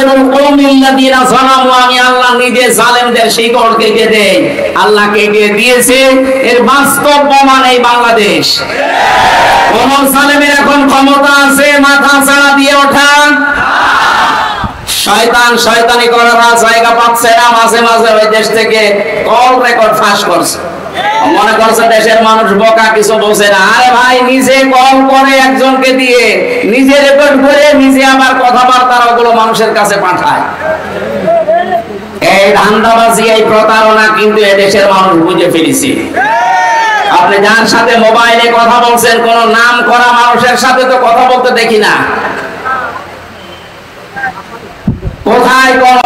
আখযারুল কওমিল্লাযীনা যালামু, আমি আল্লাহ নিজে জালেমদের শিকড় কেটে দেই। আল্লাহ কেটে দিয়েছে, এর বাস্তব প্রমাণ এই বাংলাদেশ। কোন জালেমের এখন ক্ষমতা আছে মাথা ছাড়া দিয়ে ওঠা? শয়তান শয়তানি করার জায়গা পাচ্ছে না, মাঝে মাঝে ওই দেশ থেকে কল রেকর্ড ফাঁস করছে, মনে করছে দেশের মানুষ বোকা, কিছু বোঝে না। আরে ভাই, নিজে কল করে একজনকে দিয়ে, নিজে রেকর্ড করে, নিজে আবার কথাবার্তা ওগুলো মানুষের কাছে পাঠায়। এই ধান্দাবাজি, এই প্রতারণা কিন্তু এদেশের মানুষ বুঝে ফেলেছে। আপনি যার সাথে মোবাইলে কথা বলছেন, কোন নাম করা মানুষের সাথে তো কথা বলতে দেখি না। কোথায় কোন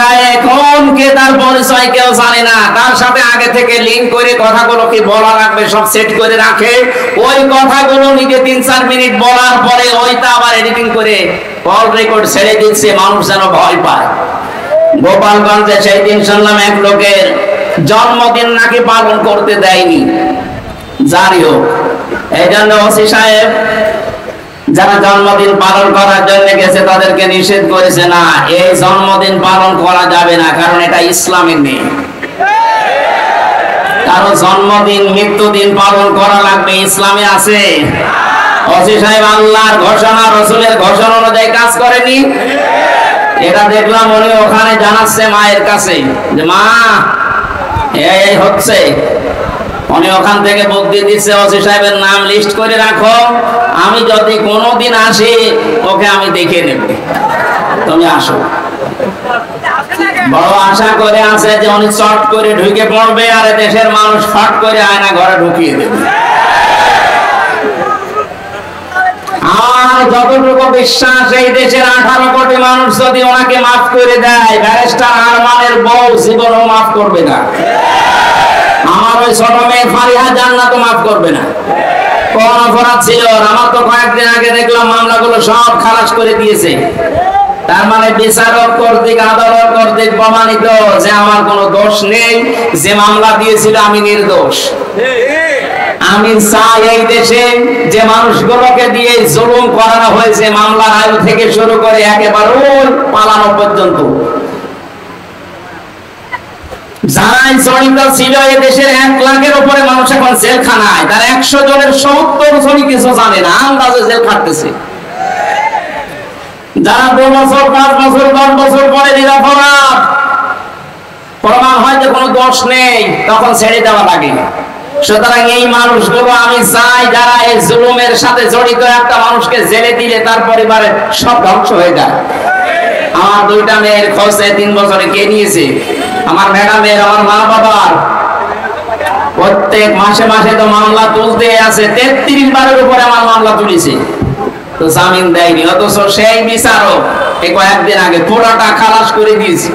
গায়ে কোন কে তার পরিচয় কেউ জানে না। তার সাথে আগে থেকে লিংক করে কথাগুলো কি বলা লাগবে সব সেট করে রাখে। ওই কথাগুলো নিজে 3-4 মিনিট বলার পরে ওইটা আবার এডিটিং করে কল রেকর্ড ছেড়ে দিচ্ছে, মানুষ যেন ভয় পায়। গোপালগঞ্জে সেই দিন শুনলাম এক লোকের জন্মদিন নাকি পালন করতে দেয়নি। জারি হোক, এই জন্য ওসি সাহেব যারা জন্মদিন পালন করার জন্য গেছে তাদেরকে নিষেধ করেছে, না এই জন্মদিন পালন করা যাবে না, কারণ এটা ইসলামের নেই। কারো জন্মদিন মৃত্যুদিন পালন করা লাগবে, ইসলামে আছে? ওসি সাহেব আল্লাহর ঘোষণা রসুলের ঘোষণা অনুযায়ী কাজ করেনি। এটা দেখলাম উনি ওখানে জানাচ্ছে মায়ের কাছে যে মা এই হচ্ছে। উনি ওখান থেকে বুদ্ধি দিচ্ছে, ওসি সাহেবের নাম লিস্ট করে রাখো, আমি যদি কোনোদিন আসি ওকে আমি দেখে নেব, তুমি আসো। বড় আশা করে আছে যে উনি চট করে ঢুকে পড়বে আর দেশের মানুষ ফট করে আয়না ঘরে ঢুকিয়ে দেবে। আর যতটুকু বিশ্বাস, এই দেশের 18 কোটি মানুষ যদি ওনাকে মাফ করে দেয়, ব্যারিস্টার আরমানের বউ জীবনও মাফ করবে না। আমার ওই ছোট মেয়ে ফারিহা জান্নাতও মাফ করবে না। কোন অপরাধ ছিল? আমার তো কয়েকদিন আগে দেখলাম মামলাগুলো সব খালাস করে দিয়েছে। তার মানে বিচারক কর্তৃক, আদালত কর্তৃক প্রমাণিত যে আমার কোনো দোষ নেই, যে মামলা দিয়েছিল আমি নির্দোষ। আমি চাই এই দেশে যে মানুষগুলোকে দিয়ে জুলুম করানো হয়েছে, মামলার আয়ু থেকে শুরু করে একেবারে ওই পালানো পর্যন্ত, যারাই জড়িত ছিল, এই দেশের 1 লাখের উপরে মানুষ এখন জেলখানায়, তার 100 জনের 70 জনই কিছু জানে না, আন্দাজে জেল খাটতেছে। যারা 2 বছর 5 বছর 10 বছর পরে নিরপরাধ প্রমাণ হয় যে কোনো দোষ নেই, তখন ছেড়ে দেওয়া লাগে। সুতরাং এই মানুষগুলো আমি চাই যারা এই জুলুমের সাথে জড়িত, একটা মানুষকে জেলে দিলে তার পরিবারে সব ধ্বংস হয়ে যায়। আমার 2টা মেয়ের খোঁজ 3 বছরে কে নিয়েছে? আমার ম্যাডামের, আমার মা বাবার। প্রত্যেক মাসে মাসে তো মামলা তুলতে আছে, 33 বারের উপরে আমার মামলা তুলেছে, তো জামিন দেয়নি। অথচ সেই বিচারক এই কয়েকদিন আগে পুরাটা খালাস করে দিয়েছে।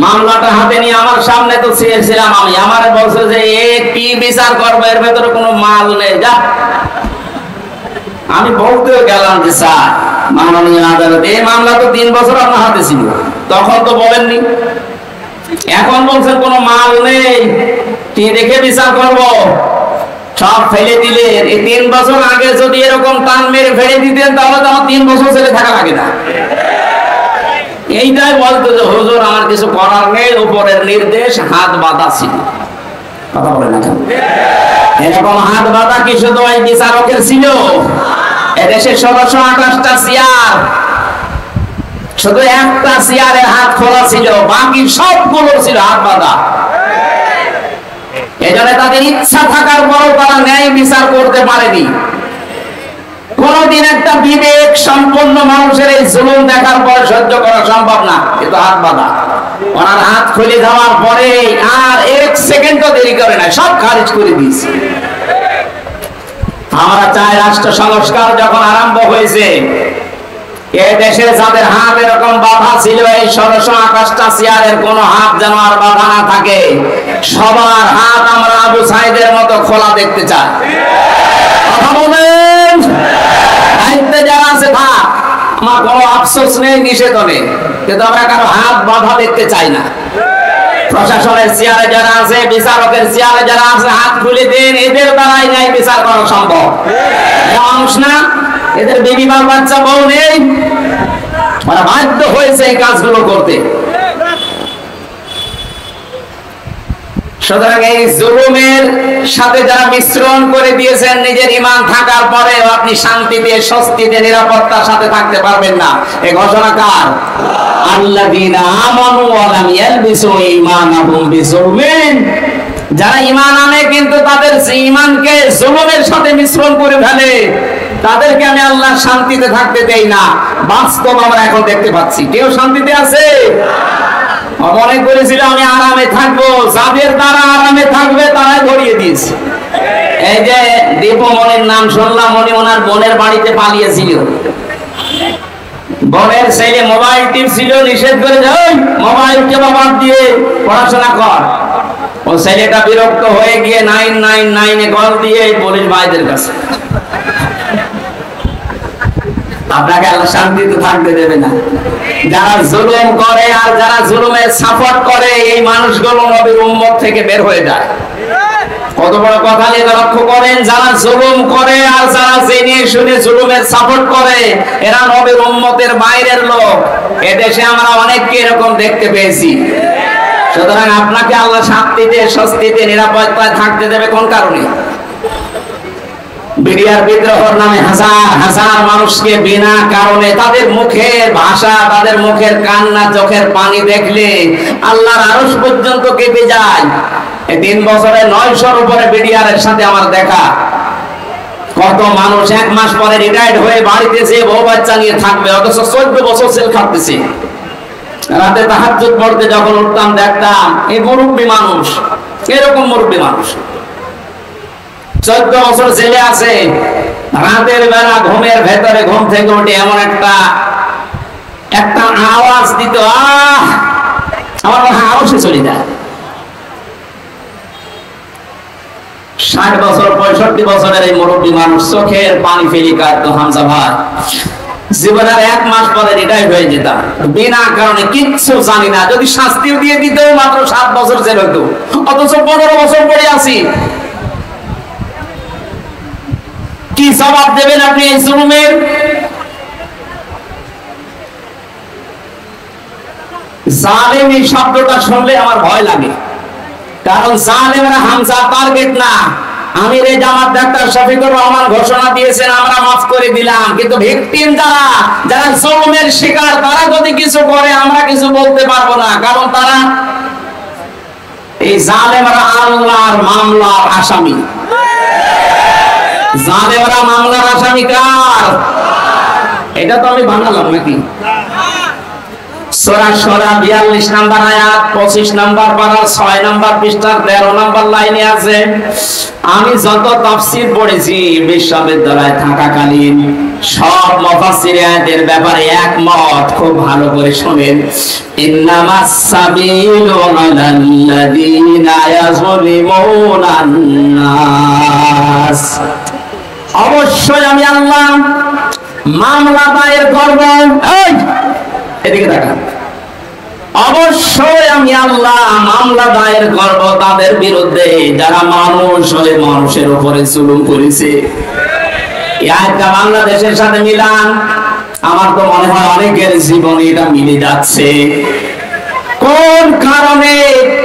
মামলাটা হাতে নিয়ে আমার সামনে তো চেয়েছিলাম আমি, আমার বলছে যে এ কি বিচার করবে, এর ভেতরে কোনো মাল নেই, যা। আমি বলতেও গেলাম যে স্যার মাননীয় আদালত, এই মামলা তো 3 বছর আপনার হাতে ছিল, তখন তো বলেননি, এখন বলছেন কোনো মাল নেই, কি দেখে বিচার করব? সব ফেলে দিলেন। এই 3 বছর আগে যদি এরকম টান মেরে ফেলে দিতেন তাহলে তো আমার 3 বছর ছেলে থাকা লাগে না। এইটাই বলতো যে হুজুর আমার কিছু করার নেই, উপরের নির্দেশ, হাত বাঁধা ছিল। কথা বলে না কেন? এরকম হাত বাঁধা কি শুধু এই বিচারকের ছিল? এদেশে 1628টা চেয়ার, শুধু একটা চেয়ারের হাত খোলা ছিল, বাকি সবগুলো ছিল হাত বাঁধা। এজন্য তাদের ইচ্ছা থাকার পরও তারা ন্যায় বিচার করতে পারেনি। কোনদিন একটা বিবেক সম্পন্ন মানুষের এই জুলুম দেখার পরে সহ্য করা সম্ভব না, কিন্তু হাত বাঁধা। ওনার হাত খুলে যাওয়ার পরে আর 1 সেকেন্ডও দেরি করে না, সব খারিজ করে দিয়েছে। আমরা চাই রাষ্ট্র সংস্কার যখন আরম্ভ হয়েছে, এই দেশে যাদের হাত এরকম বাঁধা ছিল, এই 1628টা চেয়ারের কোন হাত যেন আর বাঁধা না থাকে। সবার হাত আমরা আবু সাইদের মতো খোলা দেখতে চাই। কথা বলেন, দায়িত্বে যারা আছে থাক, আমার কোনো আফসোস নেই, নিষেধ নেই, কিন্তু আমরা কারো হাত বাঁধা দেখতে চাই না। প্রশাসনের চেয়ারে যারা আছে, বিচারকের চেয়ারে যারা আছে, হাত খুলে দিন, এদের দ্বারাই ন্যায় বিচার করা সম্ভব। মানুষ না, এদের বিবি বাচ্চা বউ নেই, ওরা বাধ্য হয়েছে এই কাজগুলো করতে। সুতরাং এই জুলুমের সাথে যারা মিশ্রণ করে দিয়েছেন, নিজের ঈমান থাকার পরেও আপনি শান্তিতে, স্বস্তিতে, নিরাপত্তার সাথে থাকতে পারবেন না। এই ঘোষণা কার? আল্লাযীনা আমানু ওয়া লাম ইয়ালবিসু ঈমানাহুম বিজুলমিন। যারা ঈমান আনে কিন্তু তাদের ঈমানকে জুলুমের সাথে মিশ্রণ করে ফেলে, তাদেরকে আমি আল্লাহ শান্তিতে থাকতে দেই না। বাস্তব আমরা এখন দেখতে পাচ্ছি, কেউ শান্তিতে আছে? মনে করেছিল আমি আরামে থাকবো, যাদের দ্বারা আরামে থাকবে তারাই ধরিয়ে দিয়েছে। এই যে দীপমণির নাম শুনলাম, উনি ওনার বোনের বাড়িতে পালিয়েছিল। বোনের ছেলে মোবাইল টিপছিল, নিষেধ করে ওই মোবাইলকে বাদ দিয়ে পড়াশোনা কর। ও ছেলেটা বিরক্ত হয়ে গিয়ে 999 কল দিয়ে পুলিশ ভাইদের কাছে। আপনাকে আল্লাহ শান্তিতে থাকতে দেবে না। যারা জুলুম করে আর যারা জুলুমের সাপোর্ট করে, এই মানুষগুলো নবীর উম্মত থেকে বের হয়ে যায়। কত বড় কথা লক্ষ্য করেন, যারা জুলুম করে আর যারা জেনে শুনে জুলুমের সাপোর্ট করে, এরা নবীর উম্মতের বাইরের লোক। এদেশে আমরা অনেককে এরকম দেখতে পেয়েছি। সুতরাং আপনাকে আল্লাহ শান্তিতে, স্বস্তিতে, নিরাপত্তায় থাকতে দেবে কোন কারণে? বিডিআর বিদ্রোহের নামে হাজার হাজার মানুষকে বিনা কারণে, তাদের মুখের ভাষা, তাদের মুখের কান্না, চোখের পানি দেখলে আল্লাহর আরশ পর্যন্ত কেঁপে যায়। এই 3 বছরে 900-র উপরে বিডিআর এর সাথে আমার দেখা। কত মানুষ 1 মাস পরে রিটায়ার্ড হয়ে বাড়িতে যেয়ে বউ বাচ্চা নিয়ে থাকবে, অথচ 14 বছর জেল খাটতেছে। রাতে তাহাজ্জুদ পড়তে যখন উঠতাম দেখতাম এই মুরব্বী মানুষ, এরকম মুরব্বী মানুষ 14 বছর জেলে আছে। রাতের বেলা ঘুমের ভেতরে ঘুম থেকে উঠে এমন একটা আওয়াজ দিত, আমার মনে হয় আওয়াজে চলে যায়। 60 বছর 65 বছরের এই মুরব্বী মানুষ চোখের পানি ফেলি কাঁদতো, হামজা ভাই জীবনের 1 মাস পরে রিটায়ার হয়ে যেতাম, বিনা কারণে কিচ্ছু জানি না। যদি শাস্তিও দিয়ে দিত মাত্র 7 বছর জেল হতো, অথচ 15 বছর পরে আছি। কি জবাব দেবেন আপনি এই জুলুমের? জালেম এই শব্দটা শুনলে আমার ভয় লাগে, কারণ জালেমরা হামজা টার্গেট না। আমির জামাত ডাক্তার শফিকুর রহমান ঘোষণা দিয়েছেন আমরা মাফ করে দিলাম, কিন্তু ভিকটিম যারা জুলুমের শিকার, তারা যদি কিছু করে আমরা কিছু বলতে পারবো না, কারণ তারা এই জালেমরা আল্লাহর মামলার আসামি। জালেমরা মামলার আসামি কার? এটা তো আমি বানালাম নাকি? সূরা শুরা 42 নম্বর আয়াত, 25 নম্বর পারা, 6 নম্বর পৃষ্ঠার 13 নম্বর লাইনে আছে। আমি যত তাফসীর পড়েছি বিশ্ববিদ্যালয়ে থাকাকালীন, সব মুফাসসির আয়াতের ব্যাপারে একমত। খুব ভালো করে শুনেন, ইন্নামাস সাবিলু আলাল্লাযীনা ইয়াযলিমুনান নাস। অবশ্যই আমি আল্লাহ মামলা দায়ের করব। এই এদিকে তাকান, অবশ্যই আমি আল্লাহ মামলা দায়ের করব তাদের বিরুদ্ধে যারা মানুষ হয়ে মানুষের উপরে জুলুম করেছে। এই আয়াতটা বাংলাদেশের সাথে মিলান, আমার তো মনে হয় অনেকের জীবনে এটা মিলে যাচ্ছে। কোন কারণে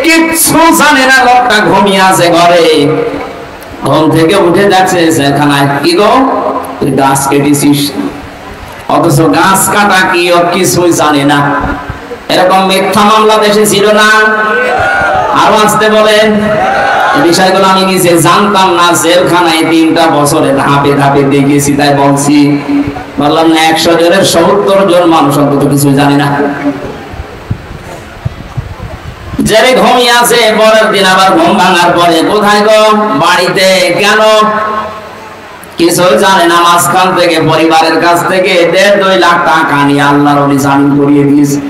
কিচ্ছু জানে না, লোকটা ঘুমিয়ে আছে ঘরে, ঘুম থেকে উঠে যাচ্ছে জেলখানায়, কি গো তুই গাছ কেটেছিস, অথচ গাছ কাটা কি ও কিছুই জানে না। এরকম মিথ্যা মামলা দেশে ছিল না? আরো আসতে বলেন। এই বিষয়গুলো আমি নিজে জানতাম না, জেলখানায় 3টা বছরে ধাপে ধাপে দেখেছি, তাই বলছি। বললাম না 100 জনের 70 জন মানুষ অন্তত কিছু জানে না। জেলে ঘুমিয়ে আছে, পরের দিন আবার ঘুম ভাঙার পরে কোথায় গো? বাড়িতে। কেন? কিছু জানে না। মাঝখান থেকে পরিবারের কাছ থেকে 1.5-2 লাখ টাকা নিয়ে আল্লাহর ওলি জামিন করিয়ে দিয়েছে।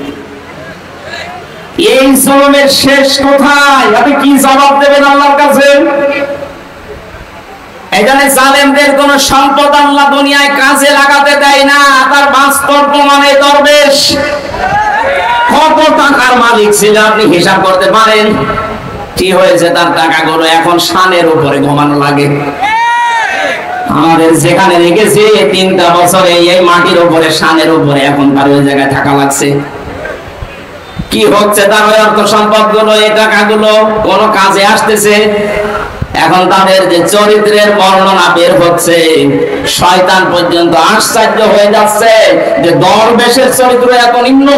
এই জুলুমের শেষ কোথায়? আপনি কি জবাব দেবেন আল্লাহর কাছে? এখানে জালেমদের কোন সম্পদ আল্লাহ দুনিয়ায় কাজে লাগাতে দেয় না, তার বাস্তব প্রমাণে দরবেশ। কত টাকার মালিক ছিল আপনি হিসাব করতে পারেন? কি হয়েছে তার টাকাগুলো? এখন শানের উপরে ঘুমানো লাগে। আমাদের যেখানে রেখেছে 3টা বছরে এই মাটির উপরে শানের উপরে এখন তার ওই জায়গায় থাকা লাগছে। কি হচ্ছে তার ওই অর্থ সম্পদ গুলো, এই টাকাগুলো কোন কাজে আসতেছে? এখন তাদের যে চরিত্রের বর্ণনা বের হচ্ছে, শয়তান পর্যন্ত আশ্চর্য হয়ে যাচ্ছে যে দরবেশের চরিত্র এত নিম্ন।